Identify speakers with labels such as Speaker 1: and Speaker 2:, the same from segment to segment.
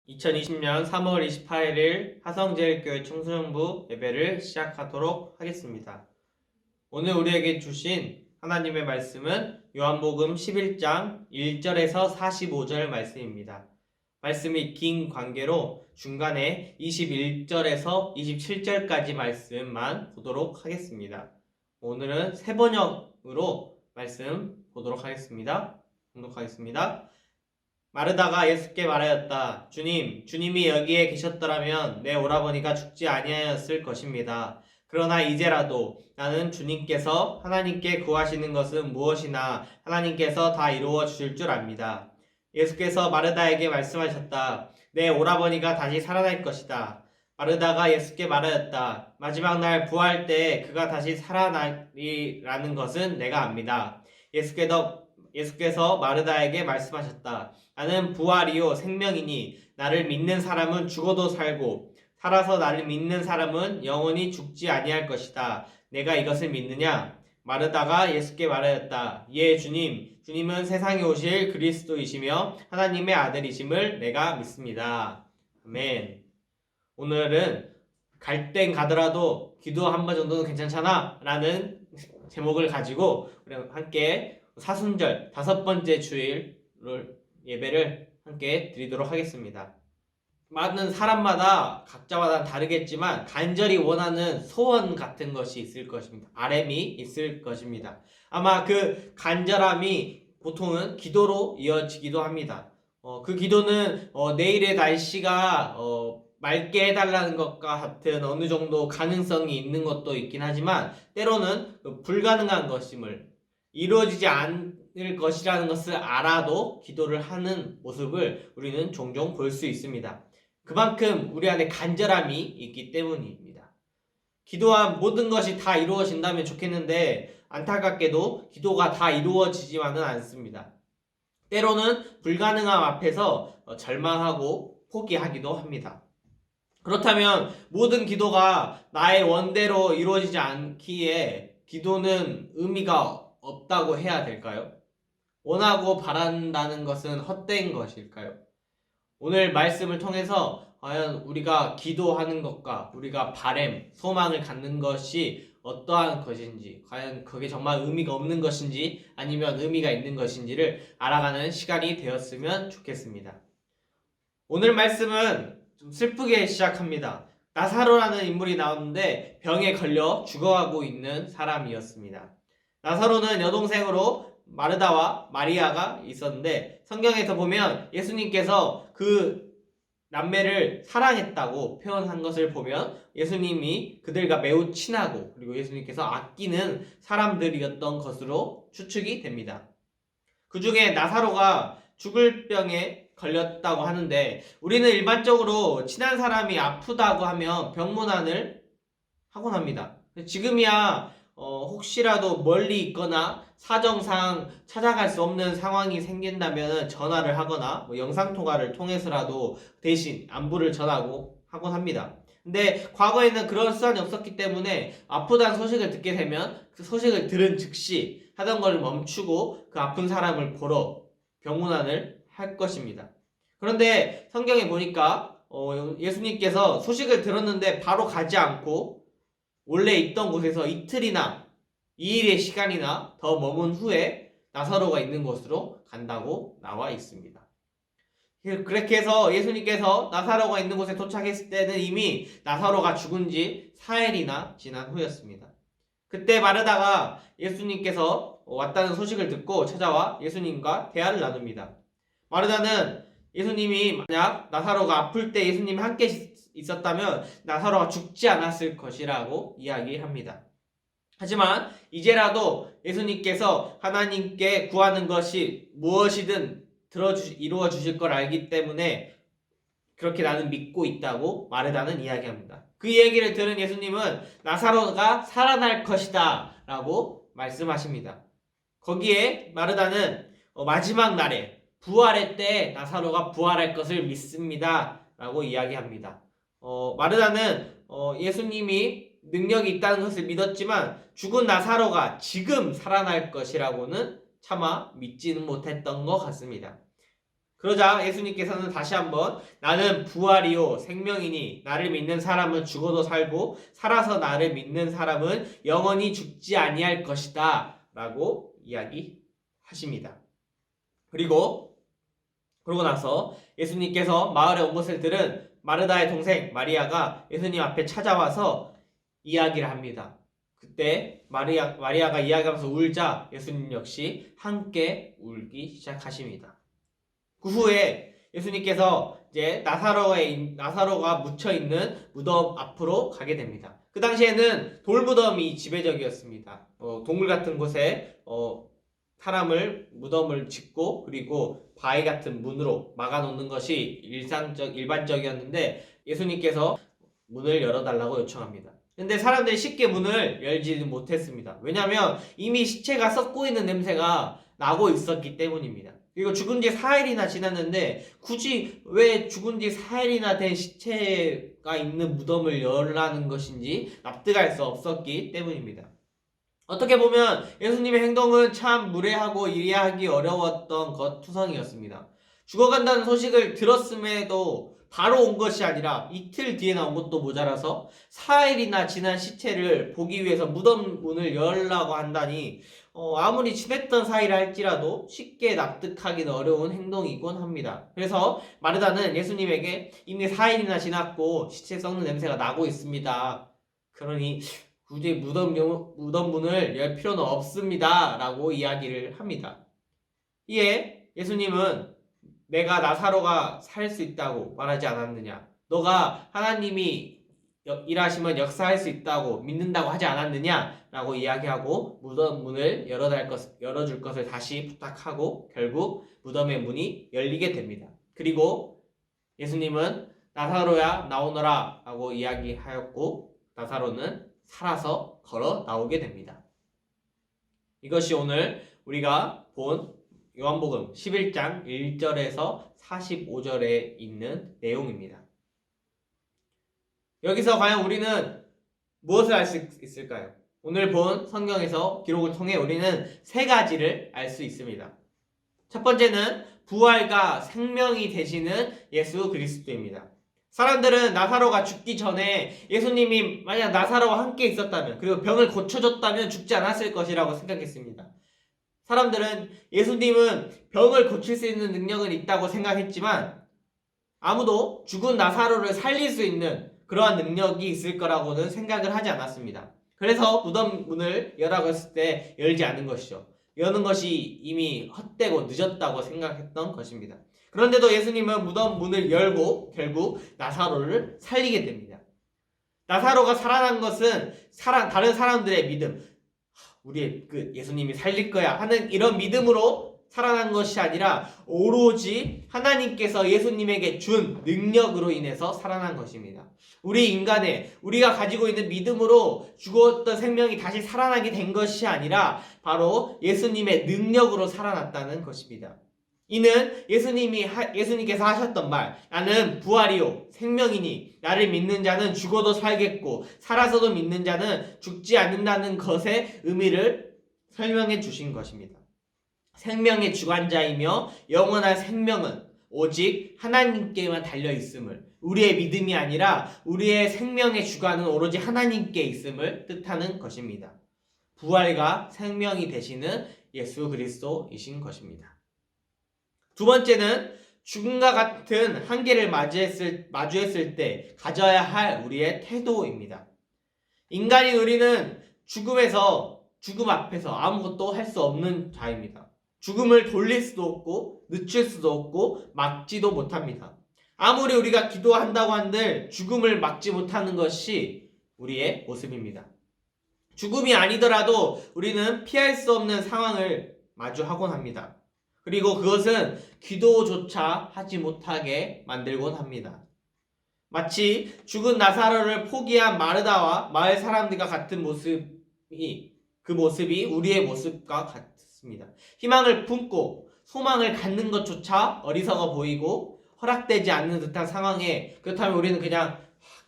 Speaker 1: 2020년 3월 28일 하성제일교회 청소년부 예배를 시작하도록 하겠습니다. 오늘 우리에게 주신 하나님의 말씀은 요한복음 11장 1절에서 45절 말씀입니다. 말씀이 긴 관계로 중간에 21절에서 27절까지 말씀만 보도록 하겠습니다. 오늘은 세 번역으로 말씀 보도록 하겠습니다. 공독하겠습니다. 마르다가 예수께 말하였다. 주님, 주님이 여기에 계셨더라면 내 오라버니가 죽지 아니하였을 것입니다. 그러나 이제라도 나는 주님께서 하나님께 구하시는 것은 무엇이나 하나님께서 다 이루어 주실 줄 압니다. 예수께서 마르다에게 말씀하셨다. 내 오라버니가 다시 살아날 것이다. 마르다가 예수께 말하였다. 마지막 날 부활 때 그가 다시 살아나리라는 것은 내가 압니다. 예수께서 마르다에게 말씀하셨다. 나는 부활이요 생명이니 나를 믿는 사람은 죽어도 살고 살아서 나를 믿는 사람은 영원히 죽지 아니할 것이다. 내가 이것을 믿느냐? 마르다가 예수께 말하였다. 예, 주님. 주님은 세상에 오실 그리스도이시며 하나님의 아들이심을 내가 믿습니다. 아멘. 오늘은 갈 땐 가더라도 기도 한 번 정도는 괜찮잖아 라는 제목을 가지고 우리 함께 사순절 5번째 주일 예배를 함께 드리도록 하겠습니다. 많은 사람마다 각자마다 다르겠지만 간절히 원하는 소원 같은 것이 있을 것입니다. RM이 있을 것입니다. 아마 그 간절함이 보통은 기도로 이어지기도 합니다. 그 기도는 내일의 날씨가 맑게 해달라는 것과 같은 어느 정도 가능성이 있는 것도 있긴 하지만 때로는 불가능한 것임을 이루어지지 않을 것이라는 것을 알아도 기도를 하는 모습을 우리는 종종 볼 수 있습니다. 그만큼 우리 안에 간절함이 있기 때문입니다. 기도한 모든 것이 다 이루어진다면 좋겠는데 안타깝게도 기도가 다 이루어지지만은 않습니다. 때로는 불가능함 앞에서 절망하고 포기하기도 합니다. 그렇다면 모든 기도가 나의 원대로 이루어지지 않기에 기도는 의미가 없다고 해야 될까요? 원하고 바란다는 것은 헛된 것일까요? 오늘 말씀을 통해서 과연 우리가 기도하는 것과 우리가 바램, 소망을 갖는 것이 어떠한 것인지, 과연 그게 정말 의미가 없는 것인지 아니면 의미가 있는 것인지를 알아가는 시간이 되었으면 좋겠습니다. 오늘 말씀은 좀 슬프게 시작합니다. 나사로라는 인물이 나오는데 병에 걸려 죽어가고 있는 사람이었습니다. 나사로는 여동생으로 마르다와 마리아가 있었는데 성경에서 보면 예수님께서 그 남매를 사랑했다고 표현한 것을 보면 예수님이 그들과 매우 친하고 그리고 예수님께서 아끼는 사람들이었던 것으로 추측이 됩니다. 그 중에 나사로가 죽을 병에 걸렸다고 하는데 우리는 일반적으로 친한 사람이 아프다고 하면 병문안을 하곤 합니다. 지금이야 혹시라도 멀리 있거나 사정상 찾아갈 수 없는 상황이 생긴다면 전화를 하거나 영상통화를 통해서라도 대신 안부를 전하고 하곤 합니다. 근데 과거에는 그런 수단이 없었기 때문에 아프다는 소식을 듣게 되면 그 소식을 들은 즉시 하던 걸 멈추고 그 아픈 사람을 보러 병문안을 할 것입니다. 그런데 성경에 보니까 예수님께서 소식을 들었는데 바로 가지 않고 원래 있던 곳에서 이틀이나 2일의 시간이나 더 머문 후에 나사로가 있는 곳으로 간다고 나와 있습니다. 그렇게 해서 예수님께서 나사로가 있는 곳에 도착했을 때는 이미 나사로가 죽은 지 4일이나 지난 후였습니다. 그때 마르다가 예수님께서 왔다는 소식을 듣고 찾아와 예수님과 대화를 나눕니다. 마르다는 예수님이 만약 나사로가 아플 때 예수님이 함께 있었다면 나사로가 죽지 않았을 것이라고 이야기합니다. 하지만 이제라도 예수님께서 하나님께 구하는 것이 무엇이든 이루어 주실 걸 알기 때문에 그렇게 나는 믿고 있다고 마르다는 이야기합니다. 그 얘기를 들은 예수님은 나사로가 살아날 것이다 라고 말씀하십니다. 거기에 마르다는 마지막 날에 부활의 때 나사로가 부활할 것을 믿습니다 라고 이야기합니다. 마르다는 예수님이 능력이 있다는 것을 믿었지만 죽은 나사로가 지금 살아날 것이라고는 차마 믿지는 못했던 것 같습니다. 그러자 예수님께서는 다시 한번 나는 부활이요 생명이니 나를 믿는 사람은 죽어도 살고 살아서 나를 믿는 사람은 영원히 죽지 아니할 것이다 라고 이야기하십니다. 그러고 나서 예수님께서 마을에 온 것을 들은 마르다의 동생 마리아가 예수님 앞에 찾아와서 이야기를 합니다. 그때 마리아가 이야기하면서 울자 예수님 역시 함께 울기 시작하십니다. 그 후에 예수님께서 이제 나사로가 묻혀 있는 무덤 앞으로 가게 됩니다. 그 당시에는 돌무덤이 지배적이었습니다. 동굴 같은 곳에 사람을 무덤을 짓고 그리고 바위 같은 문으로 막아놓는 것이 일반적이었는데 예수님께서 문을 열어달라고 요청합니다. 근데 사람들이 쉽게 문을 열지 못했습니다. 왜냐하면 이미 시체가 썩고 있는 냄새가 나고 있었기 때문입니다. 그리고 죽은 지 4일이나 지났는데 굳이 왜 죽은 지 4일이나 된 시체가 있는 무덤을 열라는 것인지 납득할 수 없었기 때문입니다. 어떻게 보면 예수님의 행동은 참 무례하고 이해하기 어려웠던 것 투성이었습니다. 죽어간다는 소식을 들었음에도 바로 온 것이 아니라 이틀 뒤에 나온 것도 모자라서 4일이나 지난 시체를 보기 위해서 무덤 문을 열라고 한다니 아무리 친했던 사이라 할지라도 쉽게 납득하기는 어려운 행동이곤 합니다. 그래서 마르다는 예수님에게 이미 4일이나 지났고 시체 썩는 냄새가 나고 있습니다. 그러니 굳이 무덤 문을 열 필요는 없습니다. 라고 이야기를 합니다. 이에 예수님은 내가 나사로가 살 수 있다고 말하지 않았느냐? 너가 하나님이 일하시면 역사할 수 있다고 믿는다고 하지 않았느냐? 라고 이야기하고 무덤 문을 열어줄 것을 다시 부탁하고 결국 무덤의 문이 열리게 됩니다. 그리고 예수님은 나사로야 나오너라 라고 이야기하였고 나사로는 살아서 걸어 나오게 됩니다. 이것이 오늘 우리가 본 요한복음 11장 1절에서 45절에 있는 내용입니다. 여기서 과연 우리는 무엇을 알 수 있을까요? 오늘 본 성경에서 기록을 통해 우리는 세 가지를 알 수 있습니다. 첫 번째는 부활과 생명이 되시는 예수 그리스도입니다. 사람들은 나사로가 죽기 전에 예수님이 만약 나사로와 함께 있었다면 그리고 병을 고쳐줬다면 죽지 않았을 것이라고 생각했습니다. 사람들은 예수님은 병을 고칠 수 있는 능력은 있다고 생각했지만 아무도 죽은 나사로를 살릴 수 있는 그러한 능력이 있을 거라고는 생각을 하지 않았습니다. 그래서 무덤 문을 열라고 했을 때 열지 않은 것이죠. 여는 것이 이미 헛되고 늦었다고 생각했던 것입니다. 그런데도 예수님은 무덤 문을 열고 결국 나사로를 살리게 됩니다. 나사로가 살아난 것은 다른 사람들의 믿음, 우리 예수님이 살릴 거야 하는 이런 믿음으로 살아난 것이 아니라 오로지 하나님께서 예수님에게 준 능력으로 인해서 살아난 것입니다. 우리가 가지고 있는 믿음으로 죽었던 생명이 다시 살아나게 된 것이 아니라 바로 예수님의 능력으로 살아났다는 것입니다. 이는 예수님께서 하셨던 말, 나는 부활이요 생명이니 나를 믿는 자는 죽어도 살겠고 살아서도 믿는 자는 죽지 않는다는 것의 의미를 설명해 주신 것입니다. 생명의 주관자이며 영원한 생명은 오직 하나님께만 달려 있음을, 우리의 믿음이 아니라 우리의 생명의 주관은 오로지 하나님께 있음을 뜻하는 것입니다. 부활과 생명이 되시는 예수 그리스도이신 것입니다. 두 번째는 죽음과 같은 한계를 마주했을 때 가져야 할 우리의 태도입니다. 인간인 우리는 죽음 앞에서 아무것도 할 수 없는 자입니다. 죽음을 돌릴 수도 없고 늦출 수도 없고 막지도 못합니다. 아무리 우리가 기도한다고 한들 죽음을 막지 못하는 것이 우리의 모습입니다. 죽음이 아니더라도 우리는 피할 수 없는 상황을 마주하곤 합니다. 그리고 그것은 기도조차 하지 못하게 만들곤 합니다. 마치 죽은 나사로를 포기한 마르다와 마을 사람들과 같은 그 모습이 우리의 모습과 같습니다. 희망을 품고 소망을 갖는 것조차 어리석어 보이고 허락되지 않는 듯한 상황에 그렇다면 우리는 그냥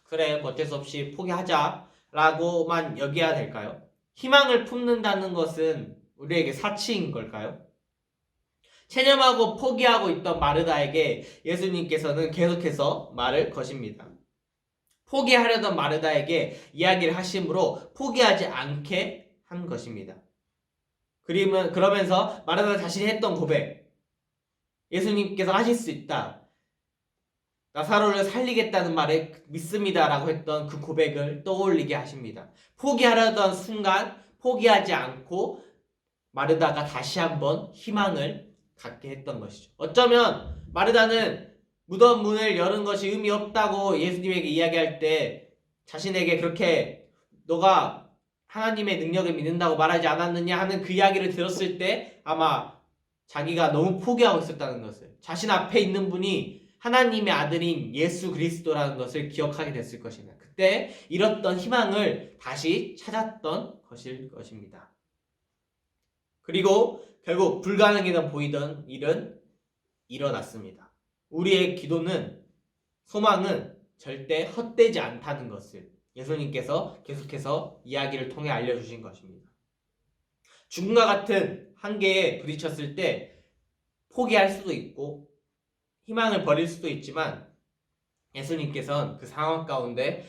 Speaker 1: 그래 어쩔 수 없이 포기하자 라고만 여겨야 될까요? 희망을 품는다는 것은 우리에게 사치인 걸까요? 체념하고 포기하고 있던 마르다에게 예수님께서는 계속해서 말을 거십니다. 포기하려던 마르다에게 이야기를 하심으로 포기하지 않게 한 것입니다. 그러면서 마르다 자신이 했던 고백, 예수님께서 하실 수 있다, 나사로를 살리겠다는 말에 믿습니다 라고 했던 그 고백을 떠올리게 하십니다. 포기하려던 순간 포기하지 않고 마르다가 다시 한번 희망을 갖게 했던 것이죠. 어쩌면 마르다는 무덤 문을 여는 것이 의미 없다고 예수님에게 이야기할 때 자신에게 그렇게 너가 하나님의 능력을 믿는다고 말하지 않았느냐 하는 그 이야기를 들었을 때 아마 자기가 너무 포기하고 있었다는 것을, 자신 앞에 있는 분이 하나님의 아들인 예수 그리스도라는 것을 기억하게 됐을 것입니다. 그때 잃었던 희망을 다시 찾았던 것일 것입니다. 그리고 결국 불가능이던 보이던 일은 일어났습니다. 우리의 기도는, 소망은 절대 헛되지 않다는 것을 예수님께서 계속해서 이야기를 통해 알려주신 것입니다. 죽음과 같은 한계에 부딪혔을 때 포기할 수도 있고 희망을 버릴 수도 있지만 예수님께서는 그 상황 가운데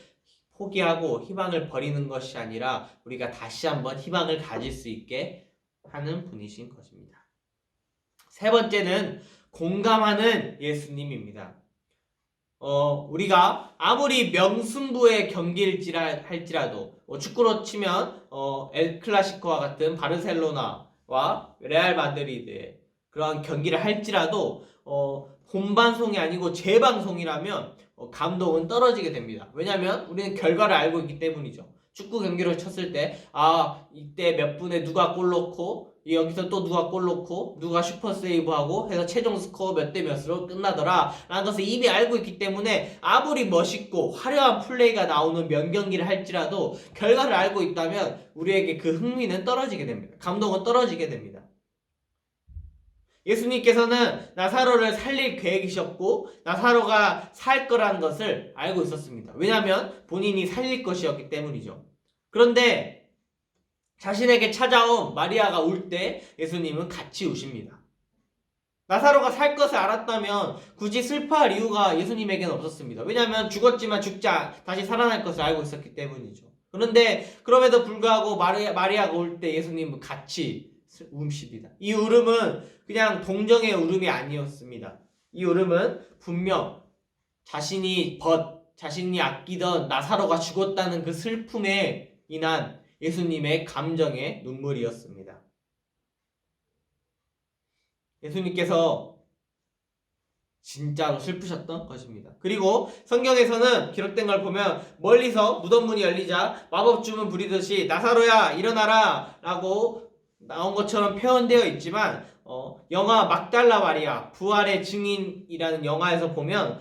Speaker 1: 포기하고 희망을 버리는 것이 아니라 우리가 다시 한번 희망을 가질 수 있게 하는 분이신 것입니다. 세 번째는 공감하는 예수님입니다. 우리가 아무리 명승부의 경기일지라도 축구로 치면 엘 클라시코와 같은 바르셀로나와 레알 마드리드의 그러한 경기를 할지라도 본방송이 아니고 재방송이라면 감동은 떨어지게 됩니다. 왜냐하면 우리는 결과를 알고 있기 때문이죠. 축구 경기를 쳤을 때 이때 몇 분에 누가 골 넣고 여기서 또 누가 골 넣고 누가 슈퍼 세이브하고 해서 최종 스코어 몇 대 몇으로 끝나더라 라는 것을 이미 알고 있기 때문에 아무리 멋있고 화려한 플레이가 나오는 명경기를 할지라도 결과를 알고 있다면 우리에게 그 흥미는 떨어지게 됩니다. 감동은 떨어지게 됩니다. 예수님께서는 나사로를 살릴 계획이셨고 나사로가 살 거라는 것을 알고 있었습니다. 왜냐하면 본인이 살릴 것이었기 때문이죠. 그런데 자신에게 찾아온 마리아가 울 때 예수님은 같이 우십니다. 나사로가 살 것을 알았다면 굳이 슬퍼할 이유가 예수님에게는 없었습니다. 왜냐하면 죽었지만 다시 살아날 것을 알고 있었기 때문이죠. 그런데 그럼에도 불구하고 마리아가 울 때 예수님은 같이 우십니다. 이 울음은 그냥 동정의 울음이 아니었습니다. 이 울음은 분명 자신이 아끼던 나사로가 죽었다는 그 슬픔에 인한 예수님의 감정의 눈물이었습니다. 예수님께서 진짜로 슬프셨던 것입니다. 그리고 성경에서는 기록된 걸 보면 멀리서 무덤 문이 열리자 마법 주문 부리듯이 나사로야 일어나라 라고 나온 것처럼 표현되어 있지만 영화 막달라 마리아 부활의 증인이라는 영화에서 보면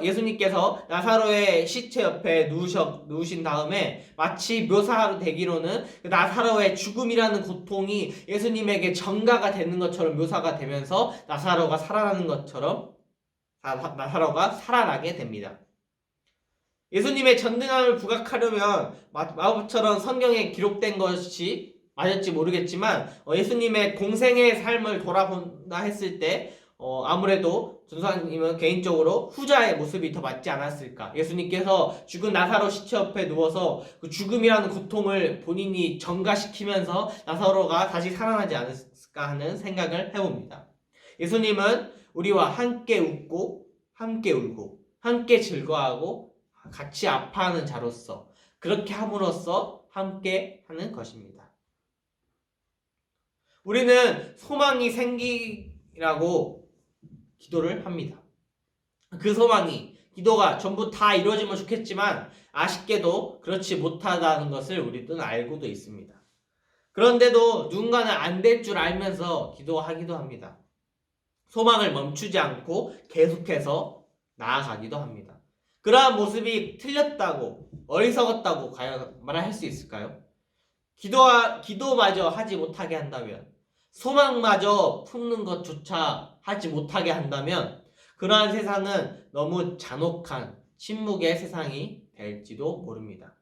Speaker 1: 예수님께서 나사로의 시체 옆에 누우신 다음에 마치 묘사로 되기로는 나사로의 죽음이라는 고통이 예수님에게 전가가 되는 것처럼 묘사가 되면서 나사로가 살아나게 됩니다. 예수님의 전능함을 부각하려면 마법처럼 성경에 기록된 것이 맞을지 모르겠지만 예수님의 공생의 삶을 돌아본다 했을 때 아무래도 전도사님은 개인적으로 후자의 모습이 더 맞지 않았을까. 예수님께서 죽은 나사로 시체 옆에 누워서 그 죽음이라는 고통을 본인이 전가시키면서 나사로가 다시 살아나지 않았을까 하는 생각을 해봅니다. 예수님은 우리와 함께 웃고 함께 울고 함께 즐거워하고 같이 아파하는 자로서 그렇게 함으로써 함께 하는 것입니다. 우리는 소망이 생기라고 기도를 합니다. 그 소망이, 기도가 전부 다 이루어지면 좋겠지만 아쉽게도 그렇지 못하다는 것을 우리는 알고도 있습니다. 그런데도 누군가는 안 될 줄 알면서 기도하기도 합니다. 소망을 멈추지 않고 계속해서 나아가기도 합니다. 그러한 모습이 틀렸다고, 어리석었다고 과연 말할 수 있을까요? 기도마저 하지 못하게 한다면, 소망마저 품는 것조차 하지 못하게 한다면 그러한 세상은 너무 잔혹한 침묵의 세상이 될지도 모릅니다.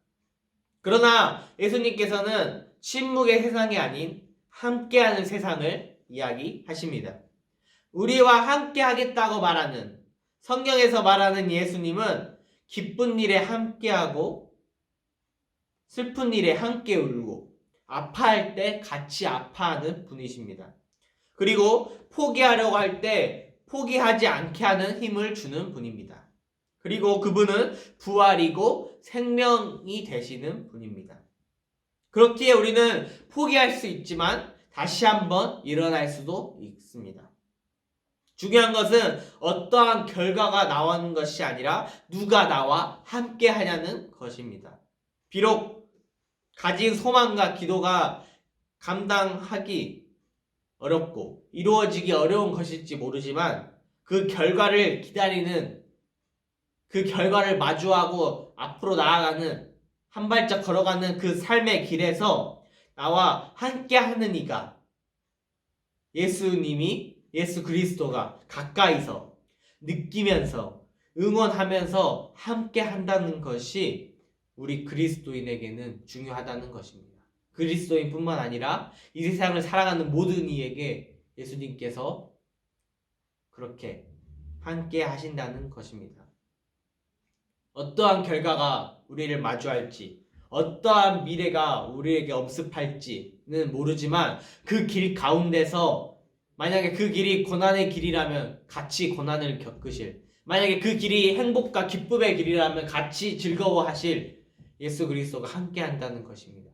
Speaker 1: 그러나 예수님께서는 침묵의 세상이 아닌 함께하는 세상을 이야기하십니다. 우리와 함께 하겠다고 말하는, 성경에서 말하는 예수님은 기쁜 일에 함께하고 슬픈 일에 함께 울고 아파할 때 같이 아파하는 분이십니다. 그리고 포기하려고 할 때 포기하지 않게 하는 힘을 주는 분입니다. 그리고 그분은 부활이고 생명이 되시는 분입니다. 그렇기에 우리는 포기할 수 있지만 다시 한번 일어날 수도 있습니다. 중요한 것은 어떠한 결과가 나오는 것이 아니라 누가 나와 함께 하냐는 것입니다. 비록 가진 소망과 기도가 감당하기 어렵고 이루어지기 어려운 것일지 모르지만 그 결과를 기다리는, 그 결과를 마주하고 앞으로 나아가는, 한 발짝 걸어가는 그 삶의 길에서 나와 함께 하는 이가 예수님이, 예수 그리스도가 가까이서 느끼면서 응원하면서 함께 한다는 것이 우리 그리스도인에게는 중요하다는 것입니다. 그리스도인뿐만 아니라 이 세상을 살아가는 모든 이에게 예수님께서 그렇게 함께 하신다는 것입니다. 어떠한 결과가 우리를 마주할지, 어떠한 미래가 우리에게 엄습할지는 모르지만 그 길 가운데서 만약에 그 길이 고난의 길이라면 같이 고난을 겪으실, 만약에 그 길이 행복과 기쁨의 길이라면 같이 즐거워하실 예수 그리스도가 함께 한다는 것입니다.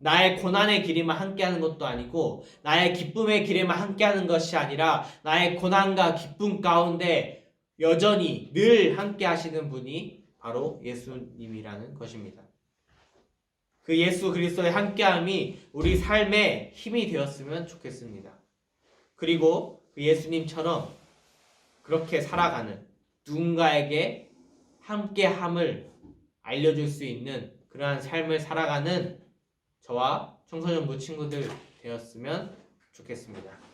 Speaker 1: 나의 고난의 길에만 함께하는 것도 아니고 나의 기쁨의 길에만 함께하는 것이 아니라 나의 고난과 기쁨 가운데 여전히 늘 함께 하시는 분이 바로 예수님이라는 것입니다. 그 예수 그리스도의 함께함이 우리 삶의 힘이 되었으면 좋겠습니다. 그리고 그 예수님처럼 그렇게 살아가는, 누군가에게 함께함을 알려줄 수 있는 그러한 삶을 살아가는 저와 청소년부 친구들 되었으면 좋겠습니다.